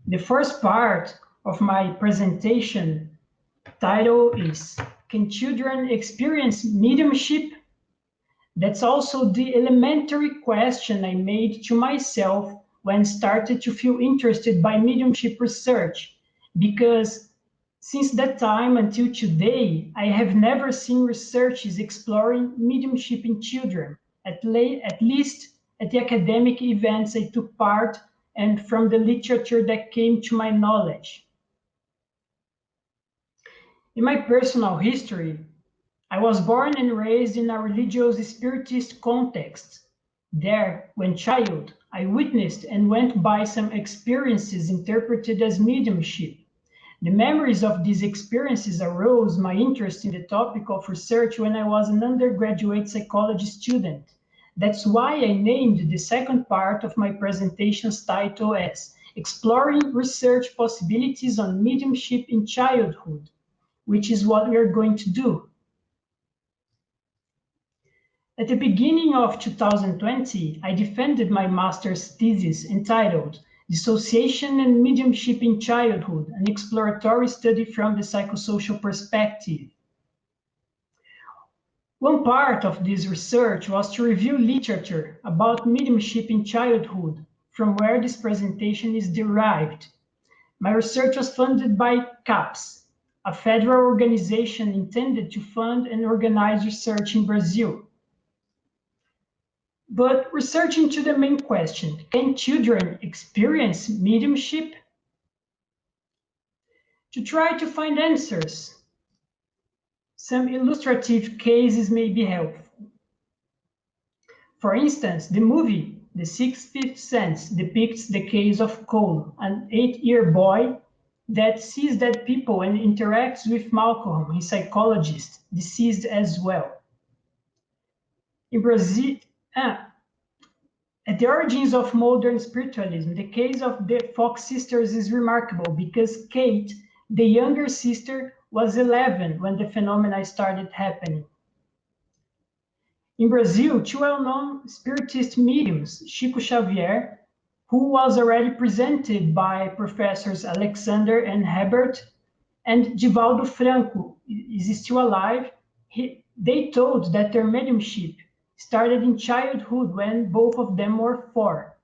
The first part of my presentation title is, Can Children Experience Mediumship? That's also the elementary question I made to myself when I started to feel interested by mediumship research, because since that time until today, I have never seen researches exploring mediumship in children, at least at the academic events I took part and from the literature that came to my knowledge. In my personal history, I was born and raised in a religious spiritist context. There, when child, I witnessed and went by some experiences interpreted as mediumship. The memories of these experiences arose my interest in the topic of research when I was an undergraduate psychology student. That's why I named the second part of my presentation's title as Exploring Research Possibilities on Mediumship in Childhood, which is what we are going to do. At the beginning of 2020, I defended my master's thesis entitled Dissociation and Mediumship in Childhood, an exploratory study from the psychosocial perspective. One part of this research was to review literature about mediumship in childhood, from where this presentation is derived. My research was funded by CAPES, a federal organization intended to fund and organize research in Brazil. But researching to the main question, can children experience mediumship? To try to find answers, some illustrative cases may be helpful. For instance, the movie The Sixth Sense depicts the case of Cole, an 8-year boy that sees dead people and interacts with Malcolm, his psychologist, deceased as well. In Brazil, at the origins of modern spiritualism, the case of the Fox sisters is remarkable because Kate, the younger sister, was 11 when the phenomena started happening. In Brazil, two well-known spiritist mediums, Chico Xavier, who was already presented by professors Alexander and Hebert, and Divaldo Franco, is still alive. They told that their mediumship started in childhood when both of them were 4.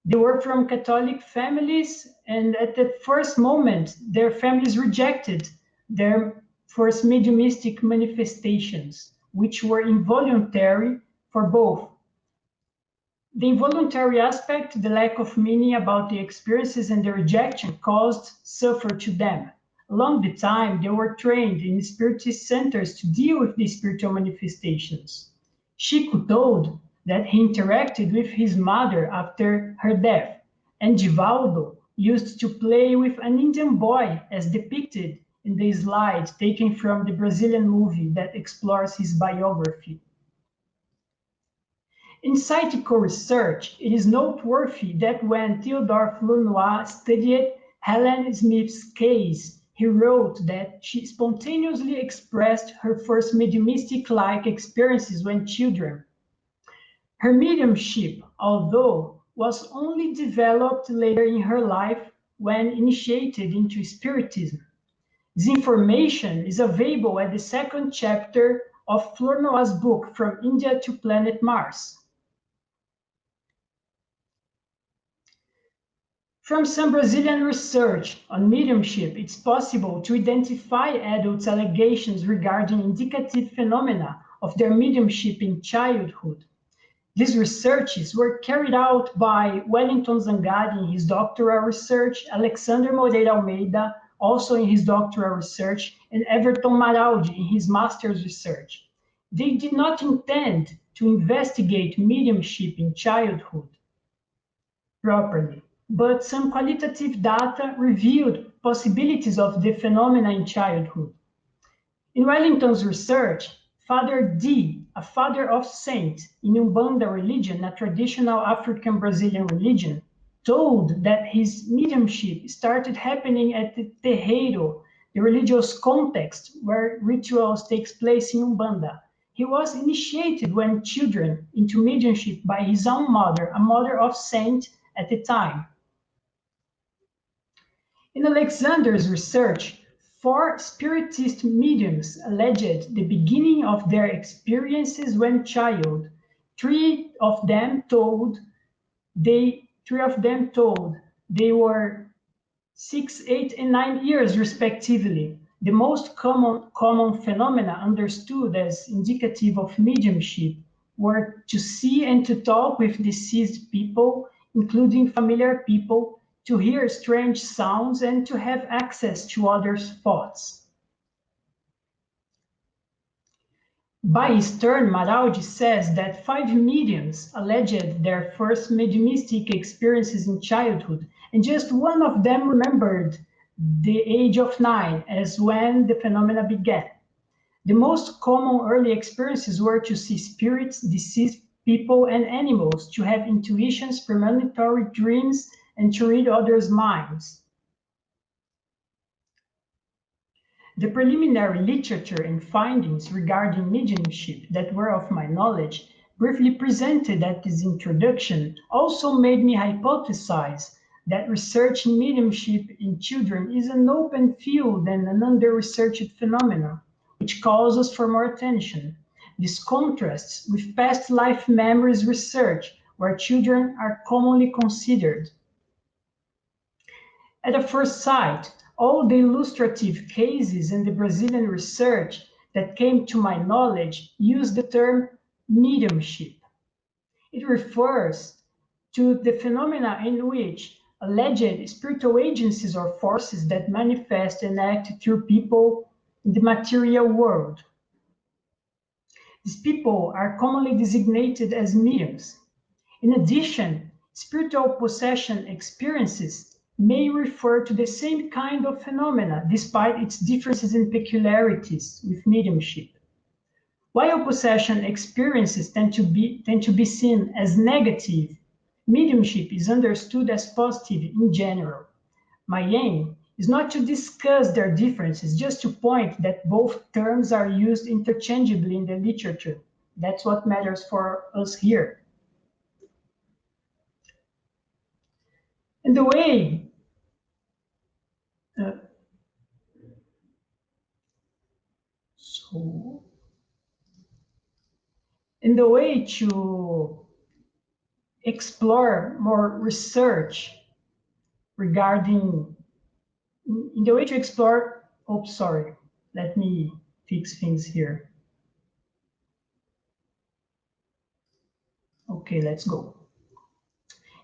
They were from Catholic families, and at the first moment, their families rejected their first mediumistic manifestations, which were involuntary for both. The involuntary aspect, the lack of meaning about the experiences and the rejection caused suffer to them. Along the time, they were trained in spiritist centers to deal with these spiritual manifestations. Chico told that he interacted with his mother after her death, and Divaldo used to play with an Indian boy as depicted in the slide taken from the Brazilian movie that explores his biography. In psychical research, it is noteworthy that when Theodore Flournoy studied Hélène Smith's case, he wrote that she spontaneously expressed her first mediumistic-like experiences when children. Her mediumship, although, was only developed later in her life when initiated into Spiritism. This information is available at the second chapter of Flournoy's book, From India to Planet Mars. From some Brazilian research on mediumship, it's possible to identify adults' allegations regarding indicative phenomena of their mediumship in childhood. These researches were carried out by Wellington Zangari in his doctoral research, Alexander Moreira Almeida, also in his doctoral research, and Everton Maraldi in his master's research. They did not intend to investigate mediumship in childhood properly, but some qualitative data revealed possibilities of the phenomena in childhood. In Wellington's research, Father D, a father of saint in Umbanda religion, a traditional African Brazilian religion, told that his mediumship started happening at the terreiro, the religious context where rituals takes place in Umbanda. He was initiated when children into mediumship by his own mother, a mother of saint at the time. In Alexander's research, 4 Spiritist mediums alleged the beginning of their experiences when child. Three of them told they were 6, 8, and 9 years respectively. The most common phenomena understood as indicative of mediumship were to see and to talk with deceased people, including familiar people, to hear strange sounds, and to have access to others' thoughts. By his turn, Maraldi says that 5 mediums alleged their first mediumistic experiences in childhood, and just one of them remembered the age of 9 as when the phenomena began. The most common early experiences were to see spirits, deceased people, and animals, to have intuitions, premonitory dreams, and to read others' minds. The preliminary literature and findings regarding mediumship that were of my knowledge, briefly presented at this introduction, also made me hypothesize that research in mediumship in children is an open field and an under-researched phenomenon, which calls for more attention. This contrasts with past life memories research, where children are commonly considered. At a first sight, all the illustrative cases in the Brazilian research that came to my knowledge use the term mediumship. It refers to the phenomena in which alleged spiritual agencies or forces that manifest and act through people in the material world. These people are commonly designated as mediums. In addition, spiritual possession experiences may refer to the same kind of phenomena, despite its differences and peculiarities with mediumship. While possession experiences tend to be seen as negative, mediumship is understood as positive in general. My aim is not to discuss their differences, just to point that both terms are used interchangeably in the literature. That's what matters for us here. And the way to explore more research regarding, let me fix things here. Okay, let's go.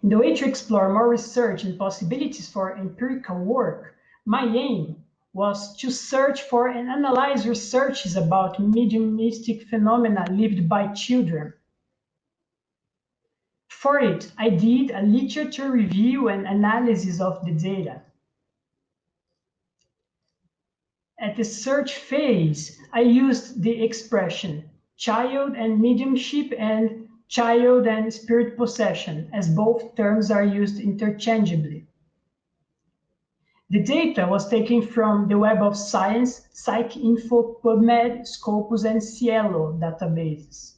In the way to explore more research and possibilities for empirical work, my aim was to search for and analyze researches about mediumistic phenomena lived by children. For it, I did a literature review and analysis of the data. At the search phase, I used the expression child and mediumship and child and spirit possession, as both terms are used interchangeably. The data was taken from the Web of Science, PsycInfo, PubMed, Scopus, and Cielo databases.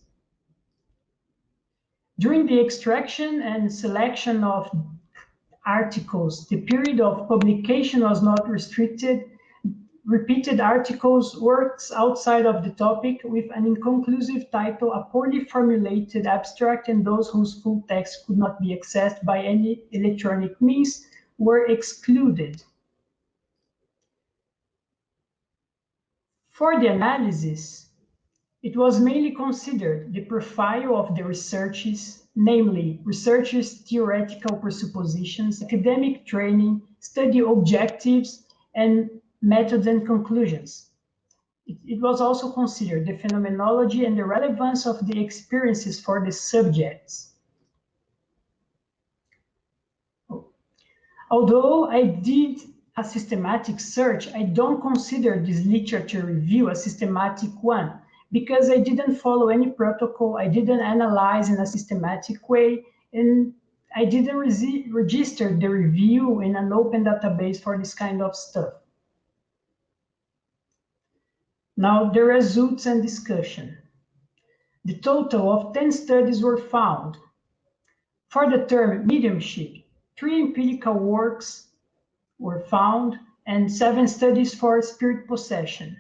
During the extraction and selection of articles, the period of publication was not restricted. Repeated articles, works outside of the topic with an inconclusive title, a poorly formulated abstract, and those whose full text could not be accessed by any electronic means were excluded. For the analysis, it was mainly considered the profile of the researches, namely researchers' theoretical presuppositions, academic training, study objectives, and methods and conclusions. It was also considered the phenomenology and the relevance of the experiences for the subjects. Although I did a systematic search, I don't consider this literature review a systematic one, because I didn't follow any protocol, I didn't analyze in a systematic way, and I didn't register the review in an open database for this kind of stuff. Now, the results and discussion. The total of 10 studies were found. For the term mediumship, 3 empirical works were found, and 7 studies for spirit possession.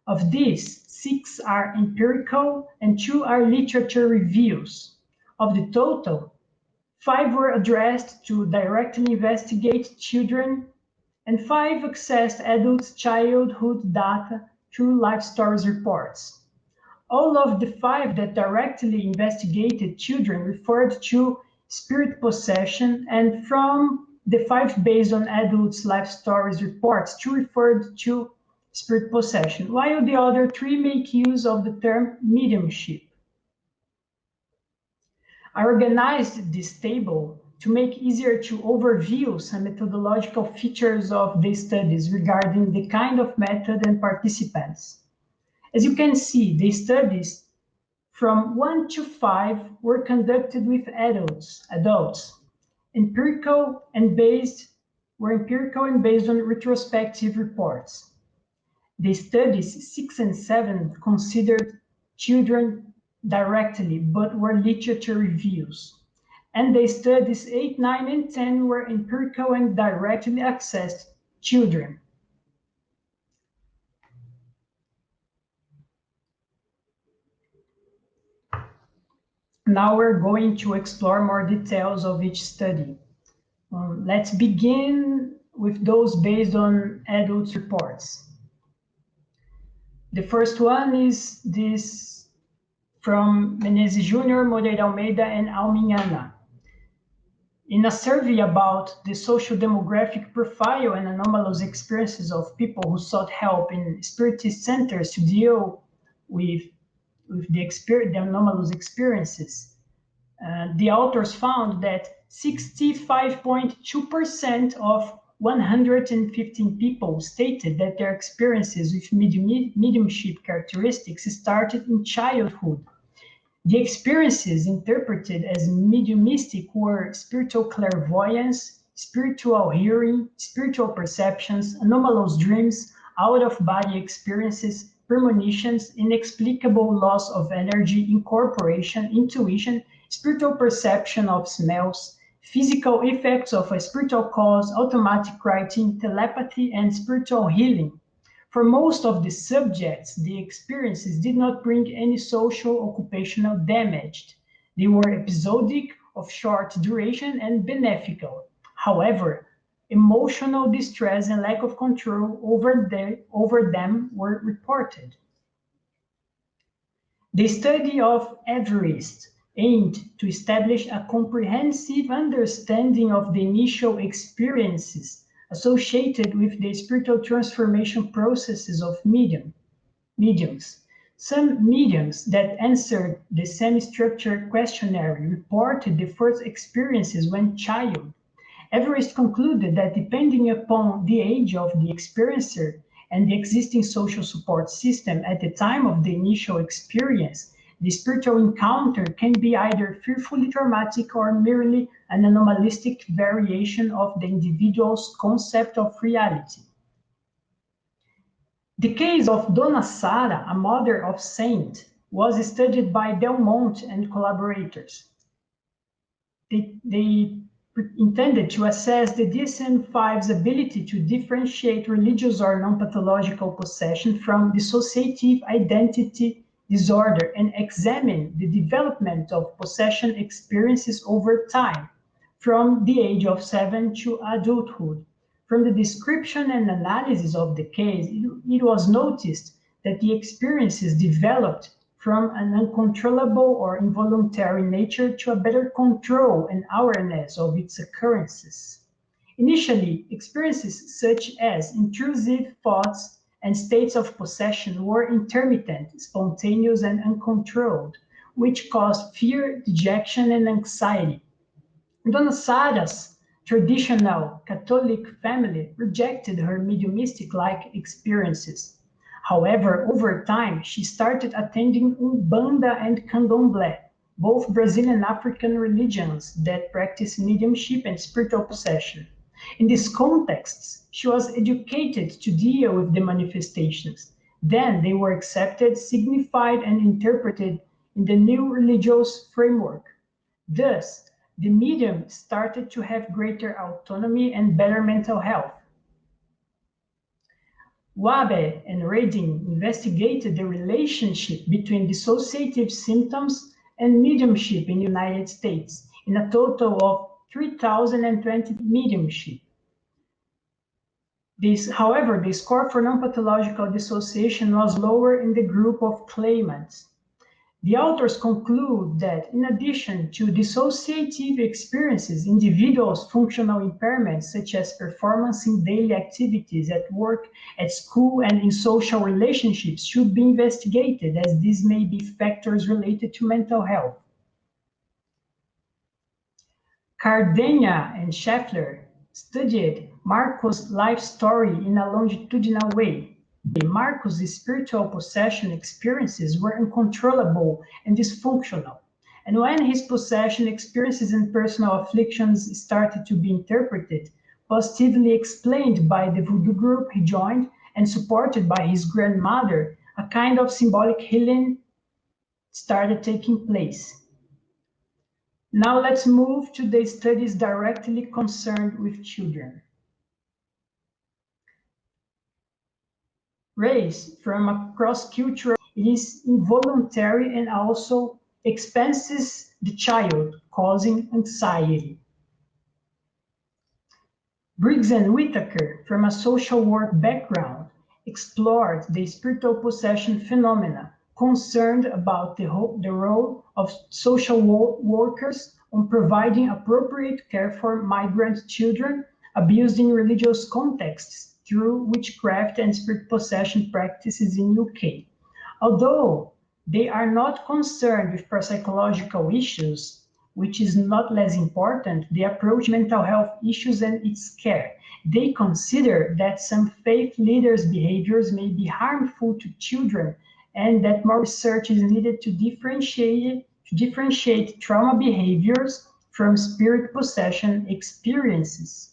Of these, 6 are empirical and 2 are literature reviews. Of the total, 5 were addressed to directly investigate children, and 5 accessed adults' childhood data through life stories reports. All of the 5 that directly investigated children referred to spirit possession, and from the 5 based on adults' life stories reports, 2 referred to spirit possession, while the other 3 make use of the term mediumship. I organized this table to make easier to overview some methodological features of the studies regarding the kind of method and participants. As you can see, the studies from 1 to 5 were conducted with adults, empirical and based on retrospective reports. The studies 6 and 7 considered children directly, but were literature reviews. And the studies 8, 9, and 10 were empirical and directly accessed children. Now we're going to explore more details of each study. Let's begin with those based on adults' reports. The first one is this from Menezes Jr., Moreira Almeida, and Alminhana. In a survey about the social demographic profile and anomalous experiences of people who sought help in spiritist centers to deal with the anomalous experiences, the authors found that 65.2% of 115 people stated that their experiences with mediumship characteristics started in childhood. The experiences interpreted as mediumistic were spiritual clairvoyance, spiritual hearing, spiritual perceptions, anomalous dreams, out-of-body experiences, premonitions, inexplicable loss of energy, incorporation, intuition, spiritual perception of smells, physical effects of a spiritual cause, automatic writing, telepathy, and spiritual healing. For most of the subjects, the experiences did not bring any social occupational damage. They were episodic, of short duration, and beneficial. However, emotional distress and lack of control over them were reported. The study of Everest aimed to establish a comprehensive understanding of the initial experiences associated with the spiritual transformation processes of mediums. Some mediums that answered the semi-structured questionnaire reported the first experiences when child. Everest concluded that depending upon the age of the experiencer and the existing social support system at the time of the initial experience, the spiritual encounter can be either fearfully traumatic or merely an anomalistic variation of the individual's concept of reality. The case of Dona Sara, a mother of saint, was studied by Belmont and collaborators. They intended to assess the DSM-5's ability to differentiate religious or non-pathological possession from dissociative identity disorder and examine the development of possession experiences over time, from the age of 7 to adulthood. From the description and analysis of the case, it was noticed that the experiences developed from an uncontrollable or involuntary nature to a better control and awareness of its occurrences. Initially, experiences such as intrusive thoughts and states of possession were intermittent, spontaneous, and uncontrolled, which caused fear, dejection, and anxiety. Dona Sara's traditional Catholic family rejected her mediumistic-like experiences. However, over time, she started attending Umbanda and Candomblé, both Brazilian African religions that practice mediumship and spiritual possession. In these contexts, she was educated to deal with the manifestations. Then they were accepted, signified, and interpreted in the new religious framework. Thus, the medium started to have greater autonomy and better mental health. Wabe and Radin investigated the relationship between dissociative symptoms and mediumship in the United States in a total of 3,020 mediumship. However, the score for non-pathological dissociation was lower in the group of claimants. The authors conclude that in addition to dissociative experiences, individuals' functional impairments such as performance in daily activities at work, at school, and in social relationships should be investigated, as these may be factors related to mental health. Cardenha and Scheffler studied Marco's life story in a longitudinal way. Marco's spiritual possession experiences were uncontrollable and dysfunctional, and when his possession experiences and personal afflictions started to be interpreted, positively explained by the voodoo group he joined and supported by his grandmother, a kind of symbolic healing started taking place. Now let's move to the studies directly concerned with children. Race from a cross-cultural, it is involuntary and also expenses the child, causing anxiety. Briggs and Whittaker, from a social work background, explored the spiritual possession phenomena, concerned about the role of social workers on providing appropriate care for migrant children abused in religious contexts through witchcraft and spirit possession practices in UK. Although they are not concerned with parapsychological issues, which is not less important, they approach mental health issues and its care. They consider that some faith leaders' behaviors may be harmful to children and that more research is needed to differentiate trauma behaviors from spirit possession experiences.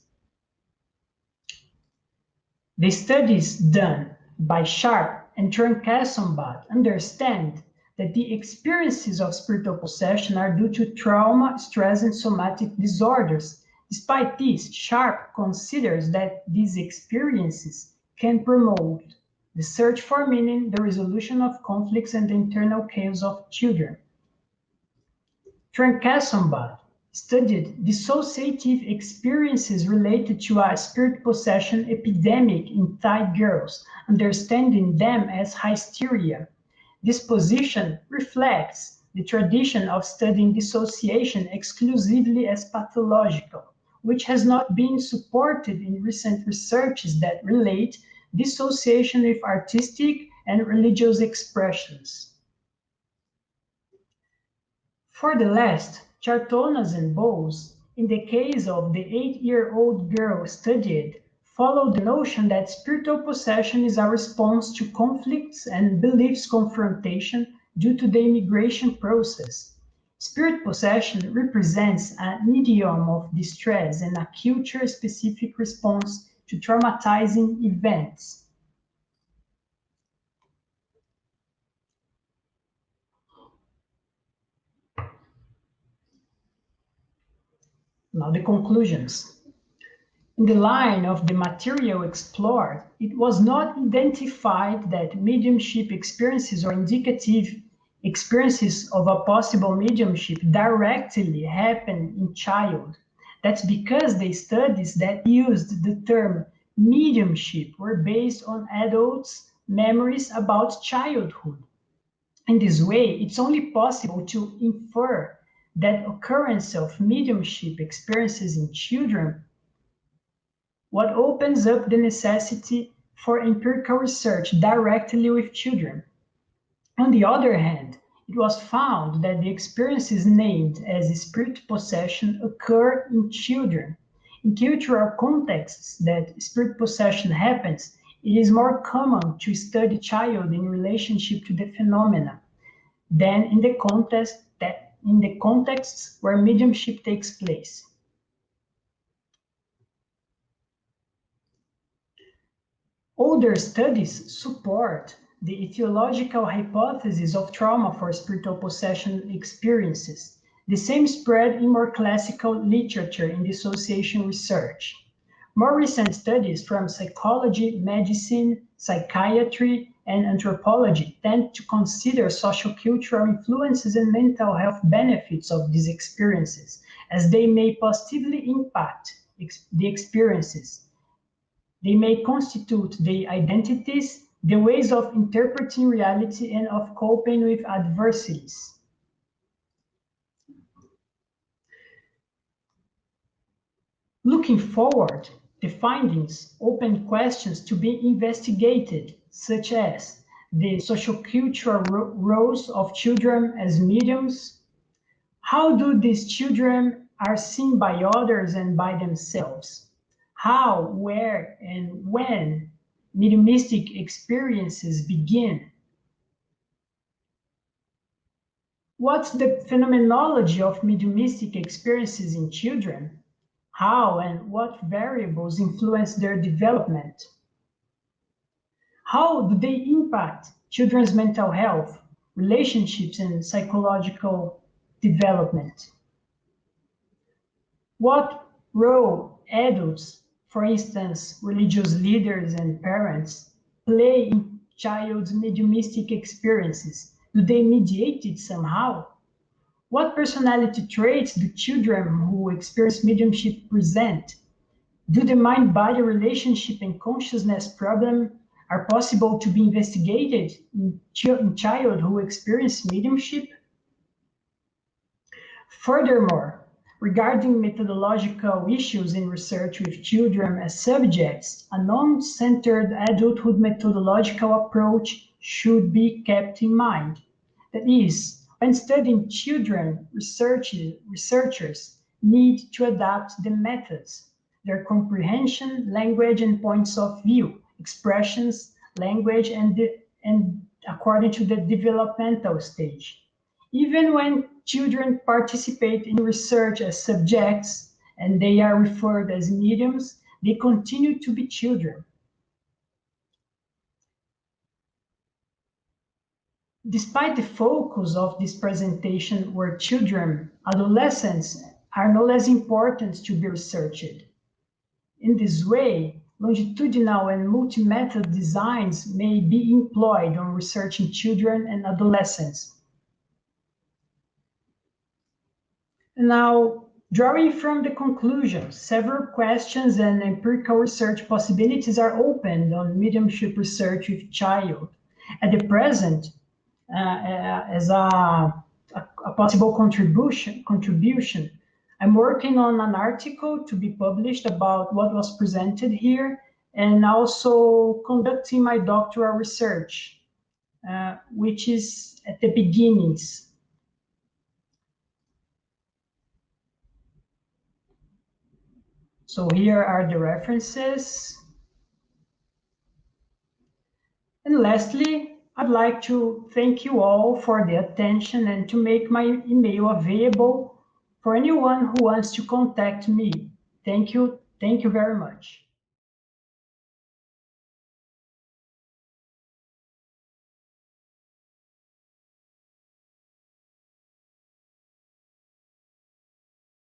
The studies done by Sharp and Trunk-Kassenbach understand that the experiences of spiritual possession are due to trauma, stress, and somatic disorders. Despite this, Sharp considers that these experiences can promote the search for meaning, the resolution of conflicts, and the internal chaos of children. Trunk-Kassenbach studied dissociative experiences related to a spirit possession epidemic in Thai girls, understanding them as hysteria. This position reflects the tradition of studying dissociation exclusively as pathological, which has not been supported in recent researches that relate dissociation with artistic and religious expressions. For the last, Chartonas and Bowes, in the case of the 8-year-old girl studied, follow the notion that spiritual possession is a response to conflicts and beliefs confrontation due to the immigration process. Spirit possession represents a medium of distress and a culture-specific response to traumatizing events. Now the conclusions. In the line of the material explored, it was not identified that mediumship experiences or indicative experiences of a possible mediumship directly happen in child. That's because the studies that used the term mediumship were based on adults' memories about childhood. In this way, it's only possible to infer that occurrence of mediumship experiences in children, what opens up the necessity for empirical research directly with children. On the other hand, it was found that the experiences named as spirit possession occur in children. In cultural contexts that spirit possession happens, it is more common to study child in relationship to the phenomena than in the contexts where mediumship takes place. Older studies support the etiological hypothesis of trauma for spiritual possession experiences. The same spread in more classical literature in dissociation research. More recent studies from psychology, medicine, psychiatry, and anthropology tend to consider sociocultural influences and mental health benefits of these experiences, as they may positively impact the experiences. They may constitute the identities, the ways of interpreting reality, and of coping with adversities. Looking forward, the findings open questions to be investigated, such as the sociocultural roles of children as mediums. How do these children are seen by others and by themselves? How, where, and when mediumistic experiences begin? What's the phenomenology of mediumistic experiences in children? How and what variables influence their development? How do they impact children's mental health, relationships, and psychological development? What role adults, for instance, religious leaders and parents, play in child's mediumistic experiences? Do they mediate it somehow? What personality traits do children who experience mediumship present? Do the mind-body relationship and consciousness problem are possible to be investigated in child who experience mediumship? Furthermore, regarding methodological issues in research with children as subjects, a non-centered adulthood methodological approach should be kept in mind. That is, when studying children, researchers need to adapt the methods, their comprehension, language, and points of view, expressions, language, and according to the developmental stage. Even when children participate in research as subjects and they are referred as mediums, they continue to be children. Despite the focus of this presentation where children, adolescents are no less important to be researched. In this way, longitudinal and multi-method designs may be employed on researching children and adolescents. Now, drawing from the conclusions, several questions and empirical research possibilities are opened on mediumship research with child. At the present, as a possible contribution, I'm working on an article to be published about what was presented here, and also conducting my doctoral research, which is at the beginnings. So here are the references. And lastly, I'd like to thank you all for the attention and to make my email available for anyone who wants to contact me. Thank you very much.